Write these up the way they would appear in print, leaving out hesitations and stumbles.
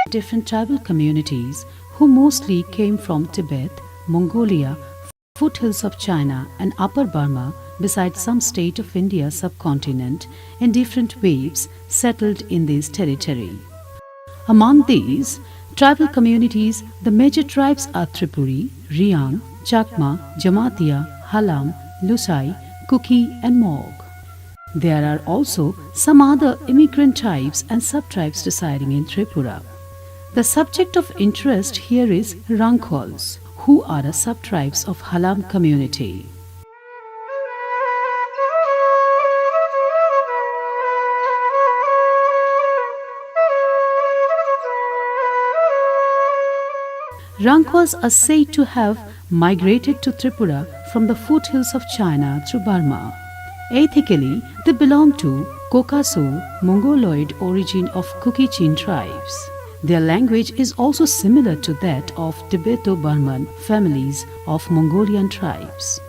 different tribal communities who mostly came from Tibet, Mongolia, foothills of China and Upper Burma, besides some state of India subcontinent, in different waves settled in this territory. Among these tribal communities, the major tribes are Tripuri, Riang, Chakma, Jamatia, Halam, Lusai, Kuki and Mog. There are also some other immigrant tribes and sub-tribes residing in Tripura. The subject of interest here is Hrangkhawls, who are a sub-tribes of Halam community. Hrangkhawls are said to have migrated to Tripura from the foothills of China through Burma. Ethically, they belong to Caucaso Mongoloid origin of Kuki-Chin tribes. Their language is also similar to that of Tibeto-Burman families of Mongolian tribes.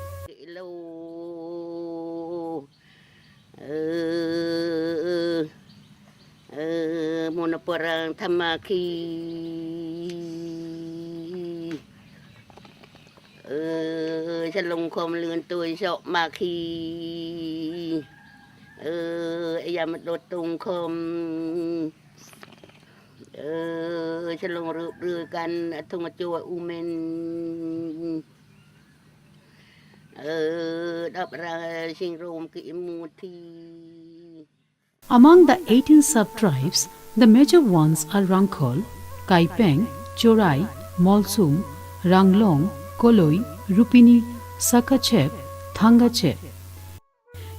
Among the 18 sub-tribes, the major ones are Hrangkhawl, Kaipeng, Chorai, Molsum, Ranglong, Koloi, Rupini, Sakachep, Thangachep.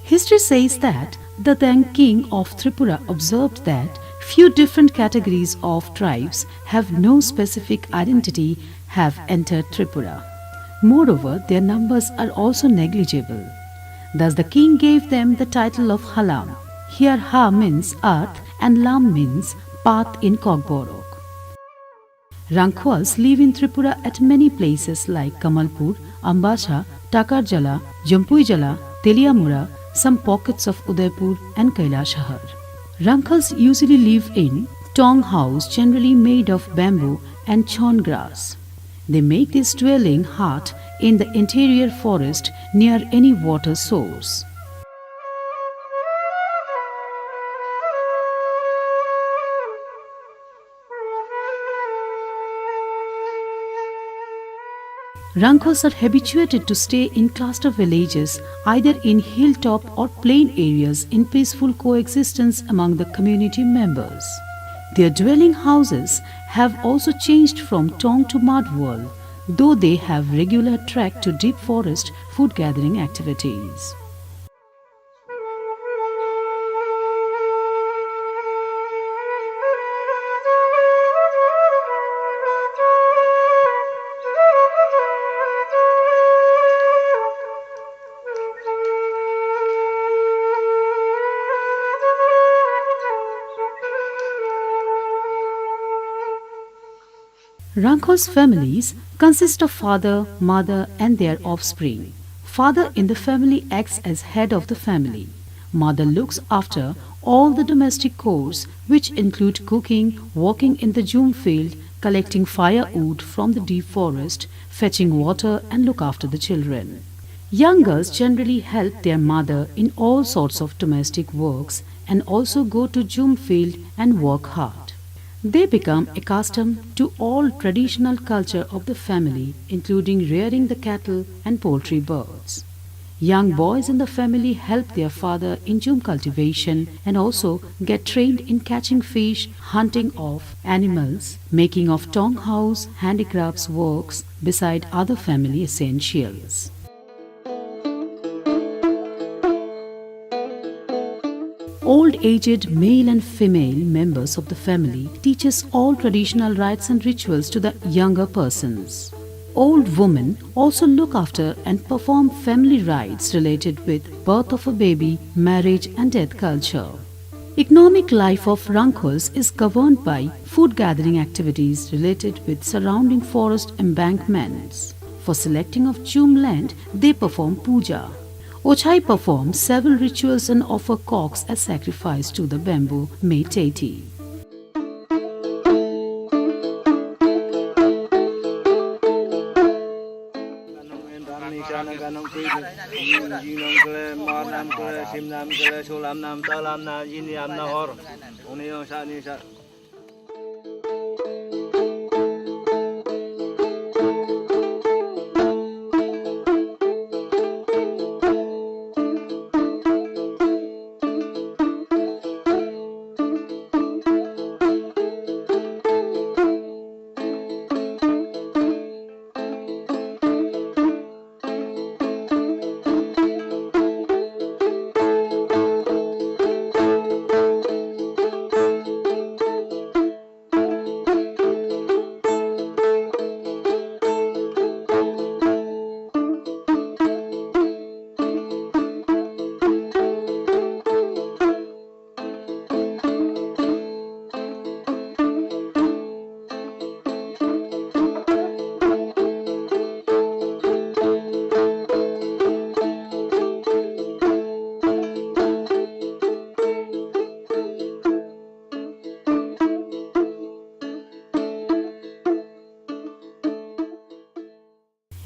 History says that the then king of Tripura observed that few different categories of tribes have no specific identity have entered Tripura. Moreover, their numbers are also negligible. Thus the king gave them the title of Halam. Here Ha means earth and Lam means path in Kokborok. Hrangkhawls live in Tripura at many places like Kamalpur, Ambasha, Takarjala, Jampuijala, Teliamura, some pockets of Udaipur and Kailashahar. Hrangkhawls usually live in tong house generally made of bamboo and chon grass. They make this dwelling hut in the interior forest near any water source. Hrangkhawls are habituated to stay in cluster villages either in hilltop or plain areas in peaceful coexistence among the community members. Their dwelling houses have also changed from tong to mud wall, though they have regular trek to deep forest food gathering activities. Hrangkhawls families consist of father, mother and their offspring. Father in the family acts as head of the family. Mother looks after all the domestic chores which include cooking, working in the jhum field, collecting firewood from the deep forest, fetching water and look after the children. Young girls generally help their mother in all sorts of domestic works and also go to jhum field and work hard. They become accustomed to all traditional culture of the family, including rearing the cattle and poultry birds. Young boys in the family help their father in jhum cultivation and also get trained in catching fish, hunting of animals, making of tong house, handicrafts works, beside other family essentials. Old-aged male and female members of the family teaches all traditional rites and rituals to the younger persons. Old women also look after and perform family rites related with birth of a baby, marriage and death culture. Economic life of Hrangkhawls is governed by food gathering activities related with surrounding forest embankments. For selecting of jhum land, they perform puja. Ochai performs several rituals and offer cocks as sacrifice to the bamboo made deity. Ji nam kle, ma nam kle, sim nam kle, sulam nam, talam nam, yin nam na hor. Oni yang sa ni sa.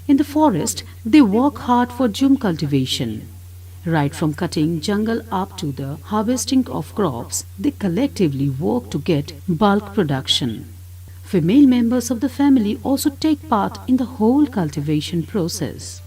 In the forest, they work hard for jhum cultivation. Right from cutting jungle up to the harvesting of crops, they collectively work to get bulk production. Female members of the family also take part in the whole cultivation process.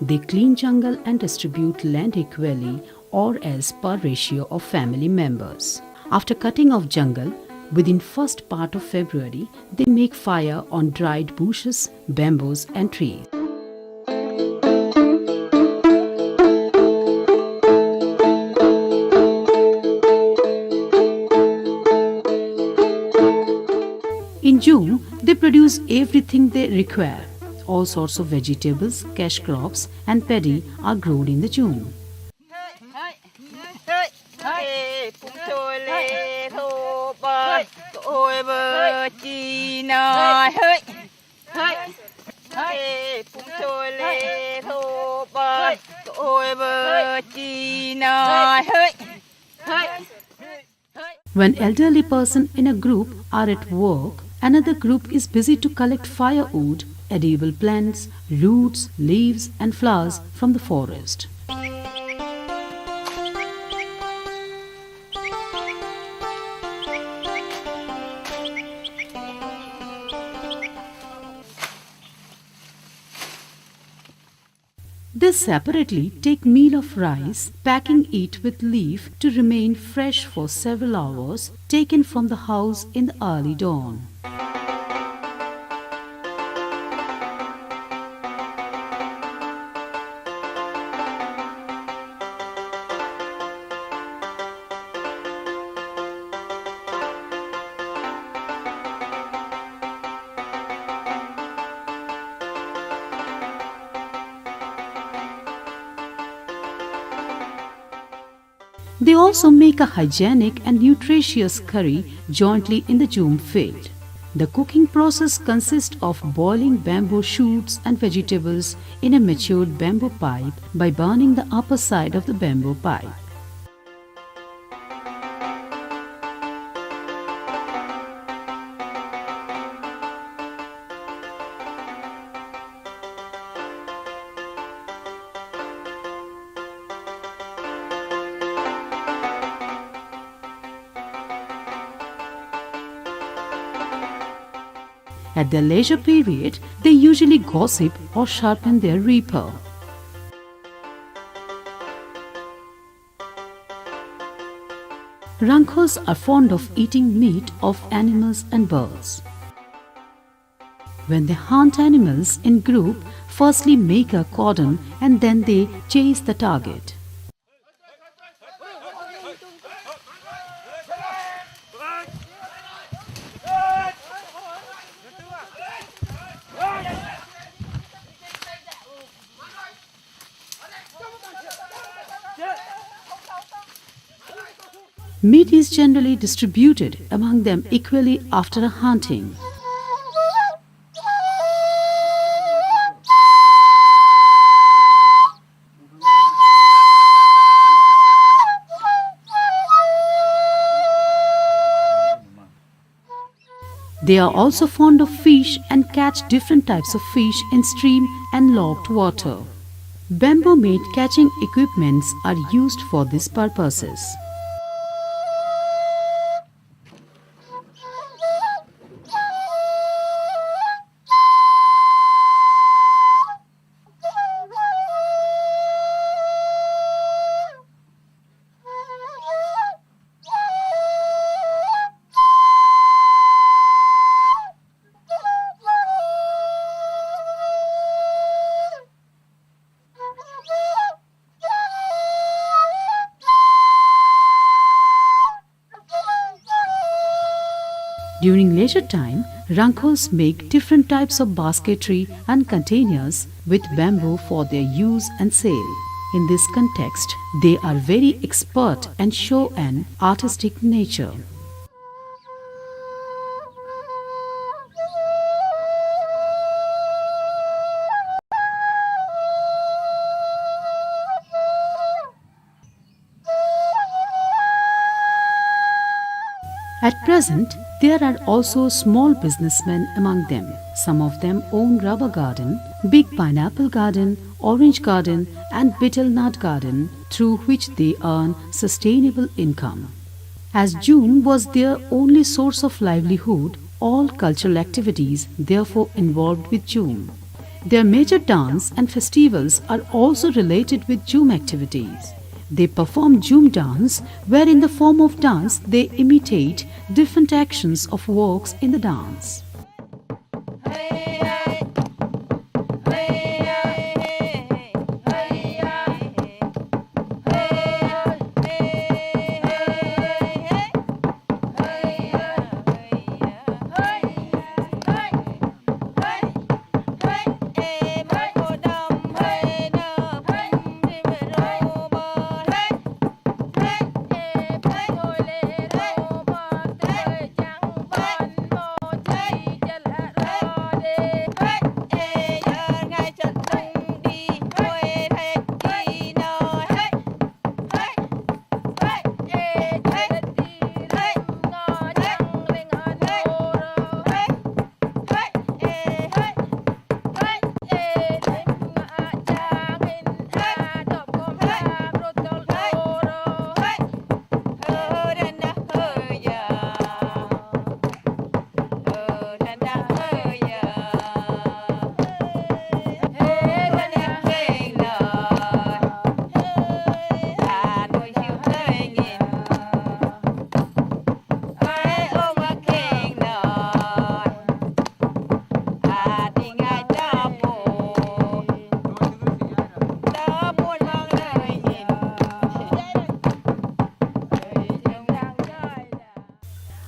They clean jungle and distribute land equally or as per ratio of family members. After cutting off jungle, within first part of February, they make fire on dried bushes, bamboos and trees. In June, they produce everything they require. All sorts of vegetables, cash crops and paddy are grown in the June. When elderly person in a group are at work, another group is busy to collect firewood, edible plants, roots, leaves and flowers from the forest. They separately take meal of rice, packing it with leaf to remain fresh for several hours, taken from the house in the early dawn. They also make a hygienic and nutritious curry jointly in the Jhum field. The cooking process consists of boiling bamboo shoots and vegetables in a matured bamboo pipe by burning the upper side of the bamboo pipe. At their leisure period, they usually gossip or sharpen their reaper. Hrangkhawls are fond of eating meat of animals and birds. When they hunt animals in group, firstly make a cordon and then they chase the target. Meat is generally distributed among them equally after a hunting. They are also fond of fish and catch different types of fish in stream and locked water. Bamboo-made catching equipments are used for these purposes. During leisure time, Hrangkhawls make different types of basketry and containers with bamboo for their use and sale. In this context, they are very expert and show an artistic nature. At present, there are also small businessmen among them. Some of them own rubber garden, big pineapple garden, orange garden and betel nut garden through which they earn sustainable income. As June was their only source of livelihood, all cultural activities therefore involved with June. Their major dance and festivals are also related with June activities. They perform Jhum dance, where in the form of dance they imitate different actions of works in the dance.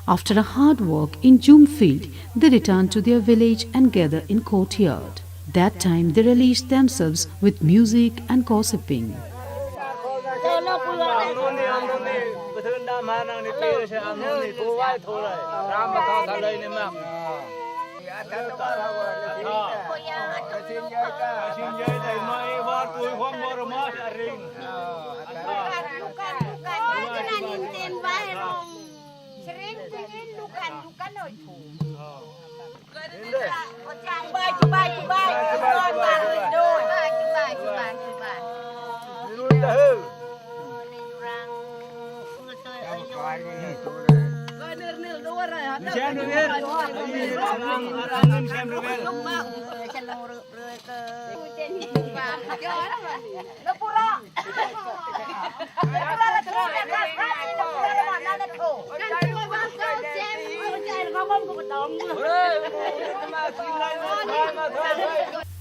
After a hard work in Jhum field, they return to their village and gather in courtyard. That time they relish themselves with music and gossiping.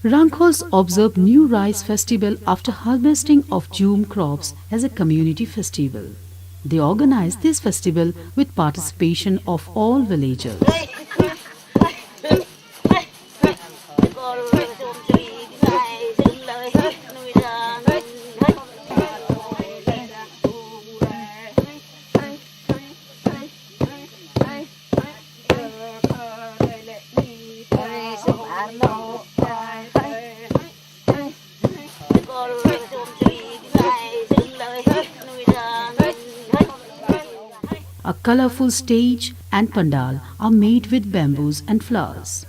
Hrangkhawls observe New Rice Festival after harvesting of June crops as a community festival. They organize this festival with participation of all villagers. A colorful stage and pandal are made with bamboos and flowers.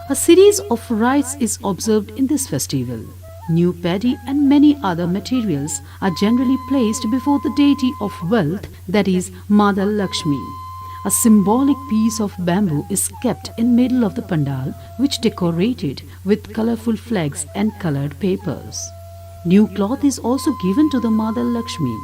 A series of rites is observed in this festival. New paddy and many other materials are generally placed before the deity of wealth, that is, Mother Lakshmi. A symbolic piece of bamboo is kept in middle of the pandal, which decorated with colorful flags and colored papers. New cloth is also given to the Mother Lakshmi.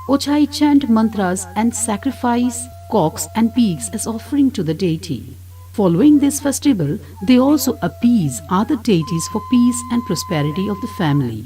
Ochai chant mantras and sacrifice cocks and pigs as offering to the deity. Following this festival, they also appease other deities for peace and prosperity of the family.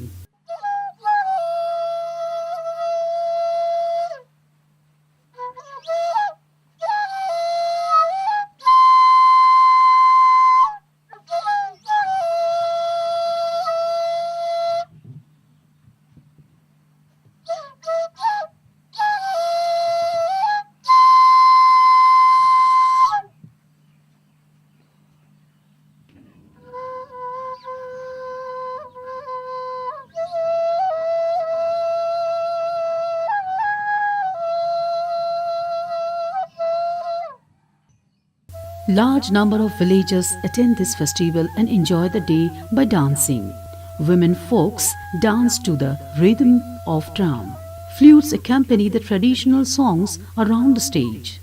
Large number of villagers attend this festival and enjoy the day by dancing. Women folks dance to the rhythm of drum. Flutes accompany the traditional songs around the stage.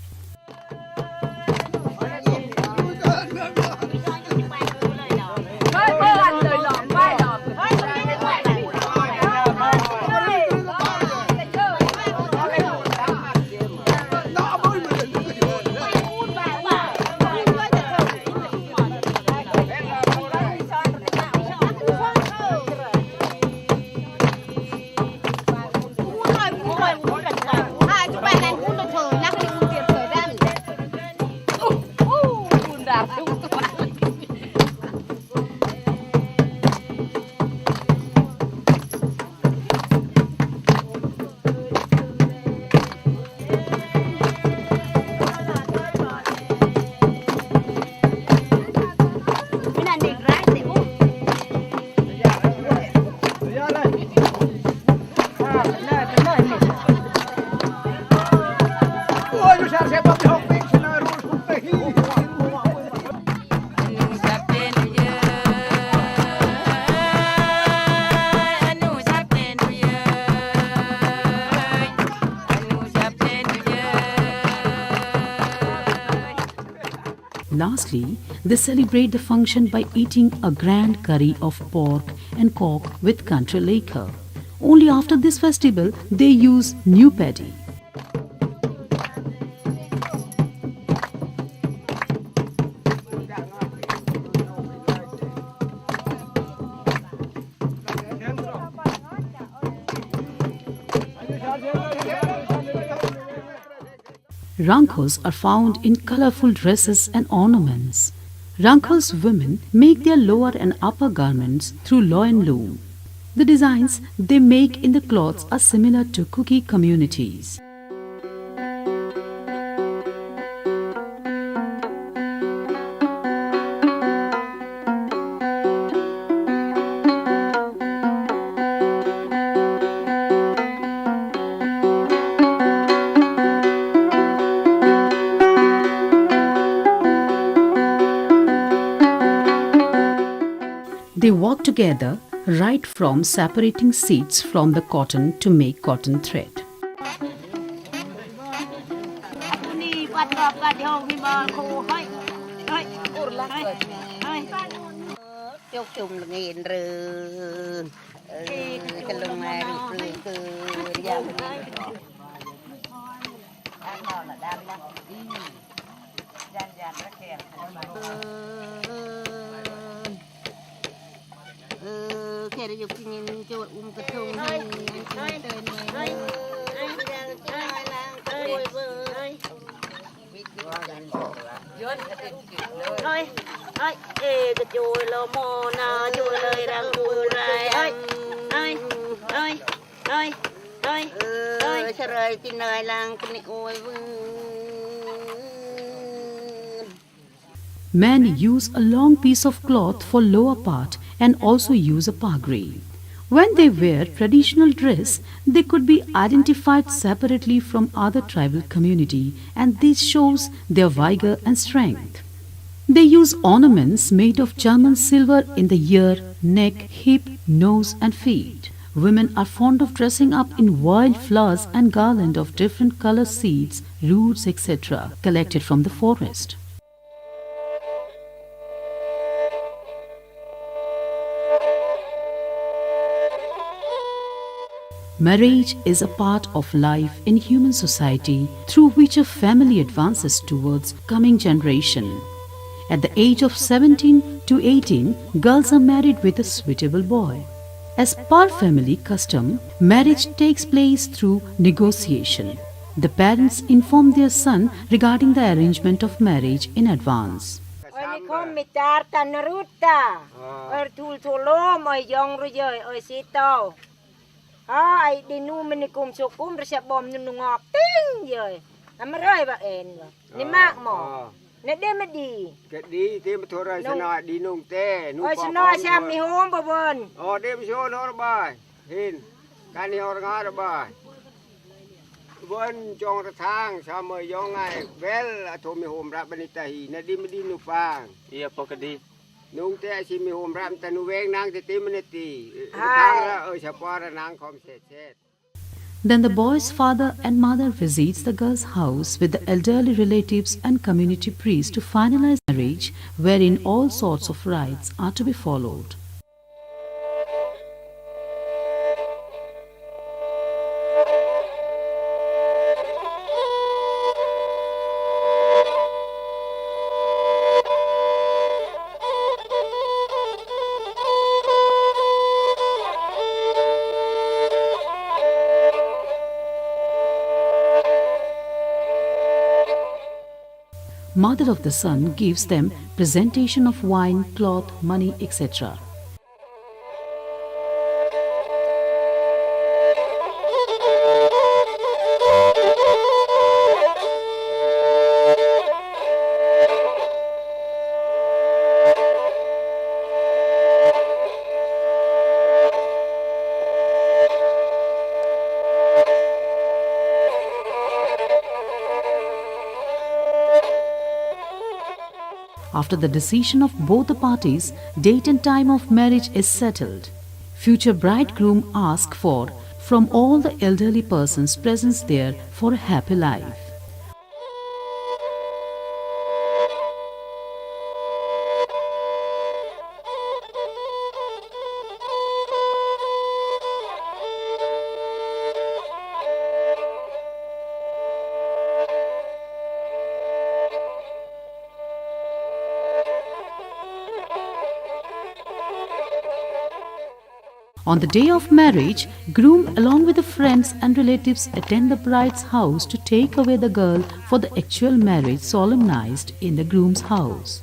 Lastly, they celebrate the function by eating a grand curry of pork and cock with country liquor. Only after this festival they use new paddy. Hrangkhawls are found in colorful dresses and ornaments. Hrangkhal's women make their lower and upper garments through loin loom. The designs they make in the cloths are similar to Kuki communities. They work together right from separating seeds from the cotton to make cotton thread. chúc chung nghìn rư cái lông này rư cứ dạo ăn nào là đam đó gian gian rất kẹt kẹt được nhìn cho cái thùng này anh tên này thôi thôi ê cái chui lo mò na chui lời đang chui rai ơi ơi ơi ơi ơi ơi sao rồi tin lời lang cái ôi Men use a long piece of cloth for lower part and also use a pagri. When they wear traditional dress, they could be identified separately from other tribal community, and this shows their vigor and strength. They use ornaments made of German silver in the ear, neck, hip, nose and feet. Women are fond of dressing up in wild flowers and garland of different color seeds, roots, etc. collected from the forest. Marriage is a part of life in human society through which a family advances towards coming generation. At the age of 17 to 18, girls are married with a suitable boy. As per family custom, marriage takes place through negotiation. The parents inform their son regarding the arrangement of marriage in advance. Ai đi nu mình cùng chụp cũng sẽ bom nu ngọc tinh rồi, làm rồi bà em rồi, đi mạc mỏ, nè đêm mà đi, cái đi thì mà thôi rồi sẽ nói đi nung tê, nung sẽ nói xem đi hôm bà vân, đêm số nó bài, hin, cái này họ ngã bài, vân trong cái thang, sao mà do ngày vé là thôi mình hôm ra bên đây nè đi mà đi nung phang, iya pokok đi. Nung tê si mi hôm ram ta nu veng nang te ti minute thang la ơi sapara nang khom set. Then the boy's father and mother visits the girl's house with the elderly relatives and community priests to finalize marriage, wherein all sorts of rites are to be followed. Mother of the son gives them presentation of wine, cloth, money, etc. After the decision of both the parties, date and time of marriage is settled. Future bridegroom asks for from all the elderly persons present there for a happy life. On the day of marriage, groom along with the friends and relatives attend the bride's house to take away the girl for the actual marriage solemnized in the groom's house.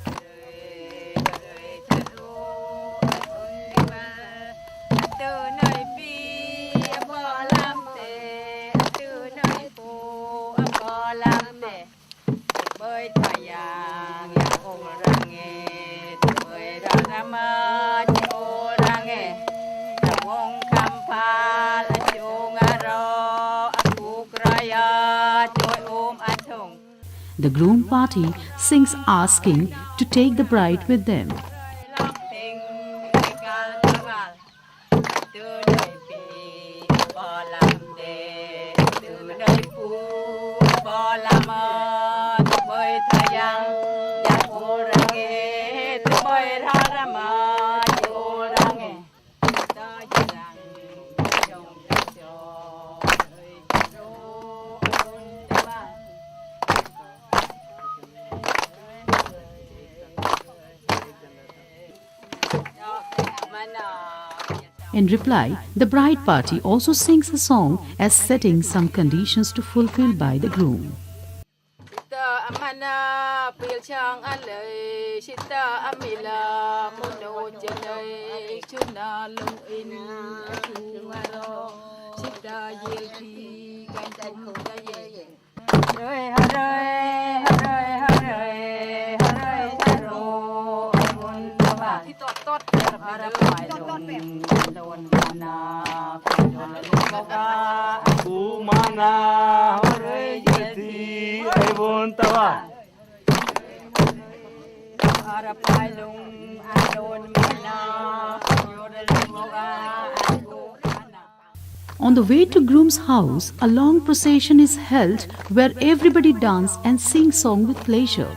The groom party sings asking to take the bride with them. In reply, the bride party also sings a song as setting some conditions to fulfill by the groom. On the way to groom's house, a long procession is held where everybody dance and sing song with pleasure.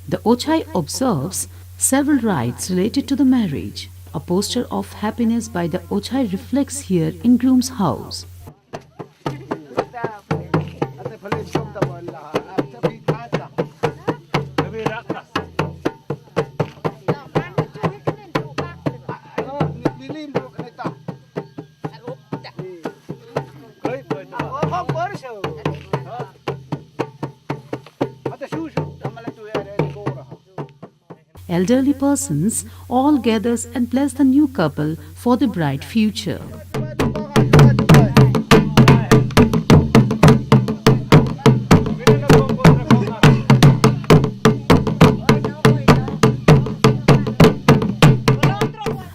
The Ochai observes several rites related to the marriage. A poster of happiness by the Ochai reflects here in groom's house. Elderly persons all gathers and bless the new couple for the bright future.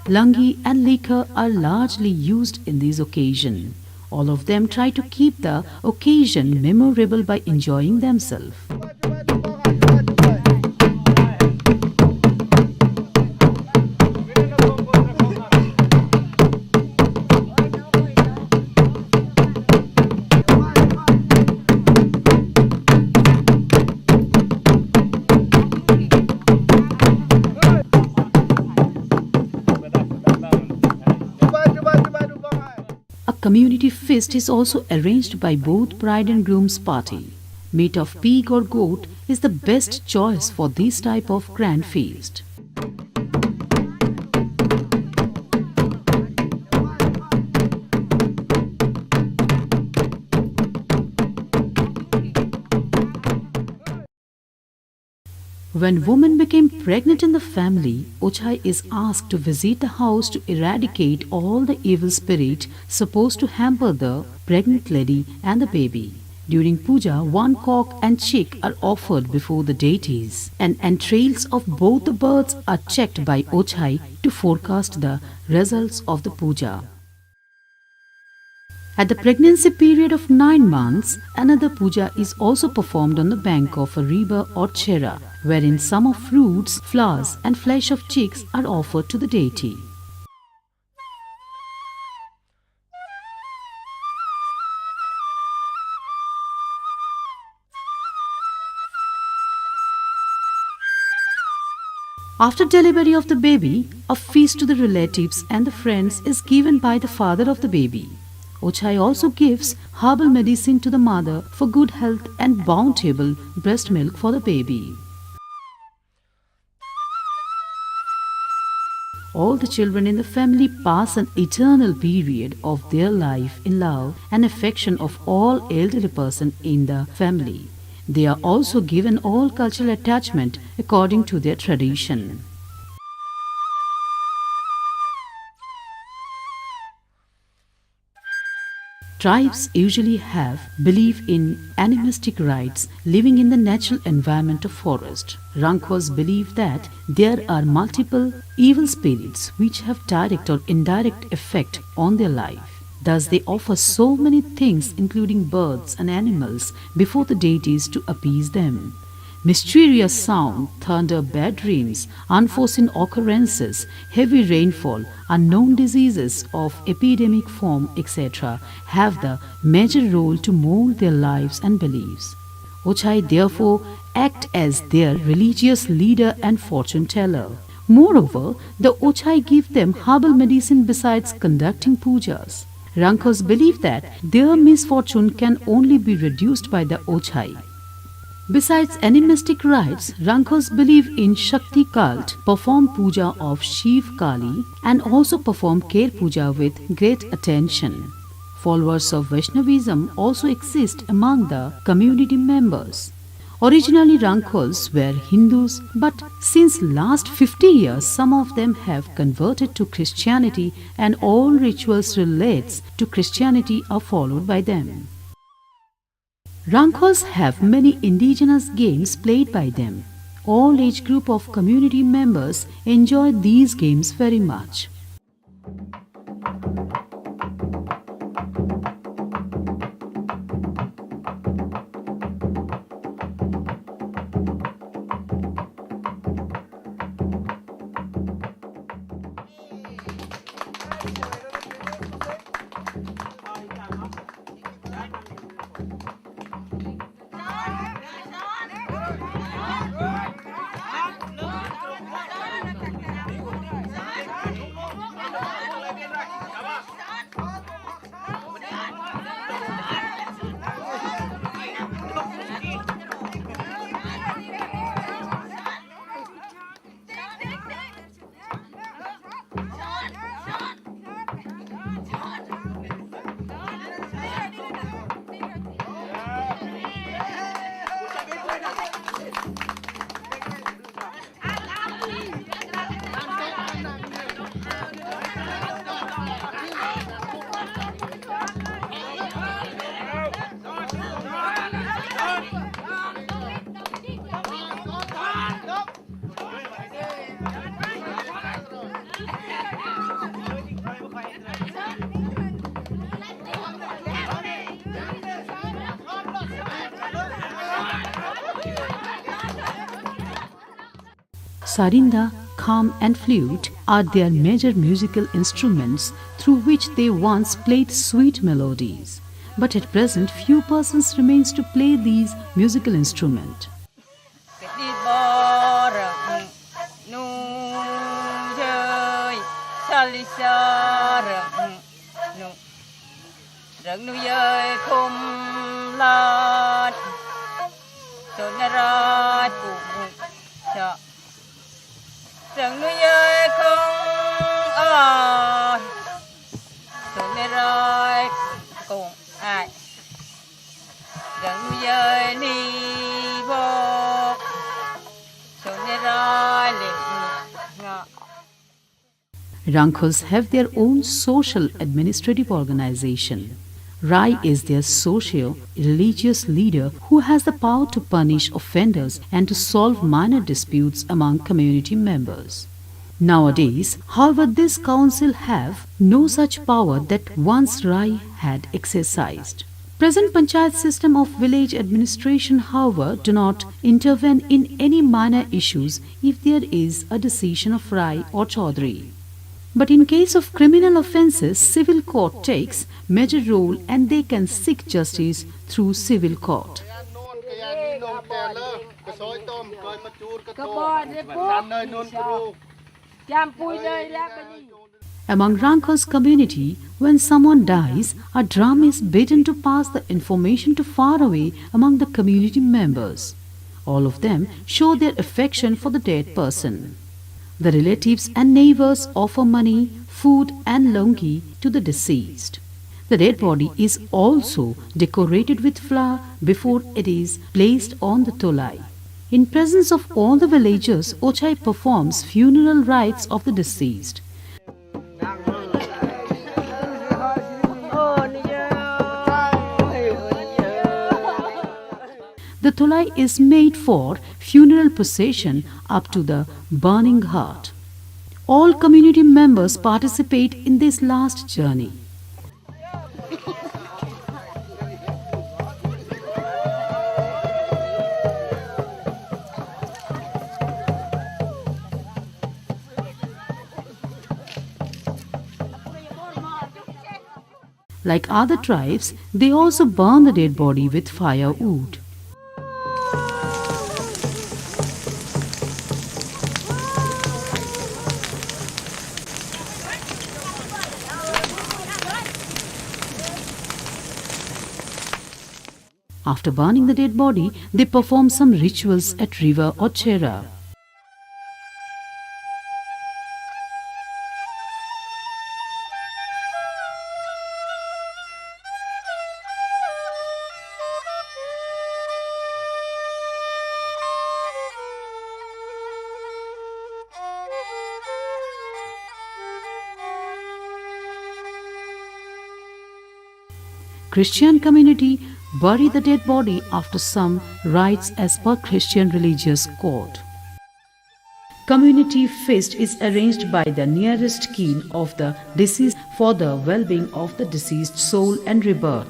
Langi and liquor are largely used in this occasion. All of them try to keep the occasion memorable by enjoying themselves. Community feast is also arranged by both bride and groom's party. Meat of pig or goat is the best choice for this type of grand feast. When woman became pregnant in the family, Ochai is asked to visit the house to eradicate all the evil spirit supposed to hamper the pregnant lady and the baby. During puja, one cock and chick are offered before the deities, and entrails of both the birds are checked by Ochai to forecast the results of the puja. At the pregnancy period of 9 months, another puja is also performed on the bank of a river or chera, wherein some of fruits, flowers and flesh of chicks are offered to the deity. After delivery of the baby, a feast to the relatives and the friends is given by the father of the baby. Ochai also gives herbal medicine to the mother for good health and bountiful breast milk for the baby. All the children in the family pass an eternal period of their life in love and affection of all elderly persons in the family. They are also given all cultural attachment according to their tradition. Tribes usually have belief in animistic rights living in the natural environment of forest. Hrangkhawls believe that there are multiple evil spirits which have direct or indirect effect on their life. Thus they offer so many things including birds and animals before the deities to appease them. Mysterious sound, thunder, bad dreams, unforeseen occurrences, heavy rainfall, unknown diseases of epidemic form, etc. have the major role to mold their lives and beliefs. Ochai therefore act as their religious leader and fortune teller. Moreover, the Ochai give them herbal medicine besides conducting pujas. Hrangkhawls believe that their misfortune can only be reduced by the Ochai. Besides animistic rites, Hrangkhawls believe in Shakti cult, perform puja of Shiv Kali and also perform care puja with great attention. Followers of Vaishnavism also exist among the community members. Originally Hrangkhawls were Hindus, but since last 50 years some of them have converted to Christianity and all rituals relates to Christianity are followed by them. Hrangkhawls have many indigenous games played by them. All age group of community members enjoy these games very much. Sarinda, kham and flute are their major musical instruments through which they once played sweet melodies. But at present few persons remains to play these musical instruments. Hrangkhawls have their own social administrative organization. Rai is their socio-religious leader who has the power to punish offenders and to solve minor disputes among community members. Nowadays, however, this council have no such power that once Rai had exercised. Present panchayat system of village administration, however, do not intervene in any minor issues if there is a decision of Rai or Chaudhry. But in case of criminal offences, civil court takes major role and they can seek justice through civil court. Among Hrangkhawl's community, when someone dies, a drum is beaten to pass the information to far away among the community members. All of them show their affection for the dead person. The relatives and neighbors offer money, food and longi to the deceased. The dead body is also decorated with flower before it is placed on the tolai. In presence of all the villagers, Ochai performs funeral rites of the deceased. The tholai is made for funeral procession up to the burning heart. All community members participate in this last journey. Like other tribes, they also burn the dead body with firewood. After burning the dead body, they perform some rituals at river or chera. Christian community bury the dead body after some rites as per Christian religious code. Community feast is arranged by the nearest kin of the deceased for the well-being of the deceased soul and rebirth.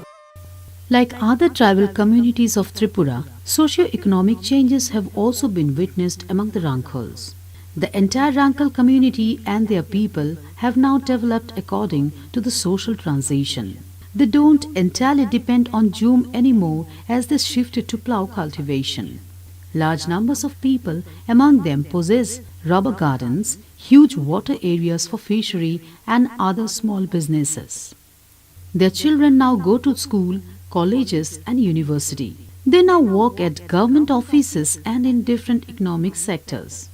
Like other tribal communities of Tripura, socio-economic changes have also been witnessed among the Hrangkhawls. The entire Hrangkhawl community and their people have now developed according to the social transition. They don't entirely depend on Zoom anymore as they shifted to plough cultivation. Large numbers of people among them possess rubber gardens, huge water areas for fishery and other small businesses. Their children now go to school, colleges and university. They now work at government offices and in different economic sectors.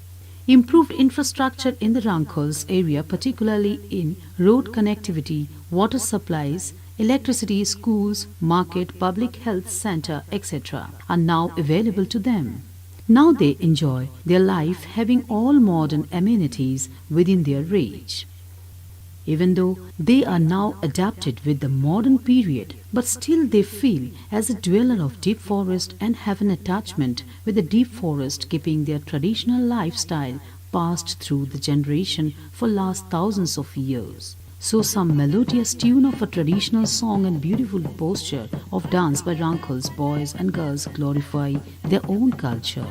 Improved infrastructure in the Hrangkhawls area, particularly in road connectivity, water supplies, electricity, schools, market, public health center, etc. are now available to them. Now they enjoy their life having all modern amenities within their reach. Even though they are now adapted with the modern period, but still they feel as a dweller of deep forest and have an attachment with the deep forest, keeping their traditional lifestyle passed through the generation for last thousands of years. So some melodious tune of a traditional song and beautiful posture of dance by Hrangkhawls boys and girls glorify their own culture.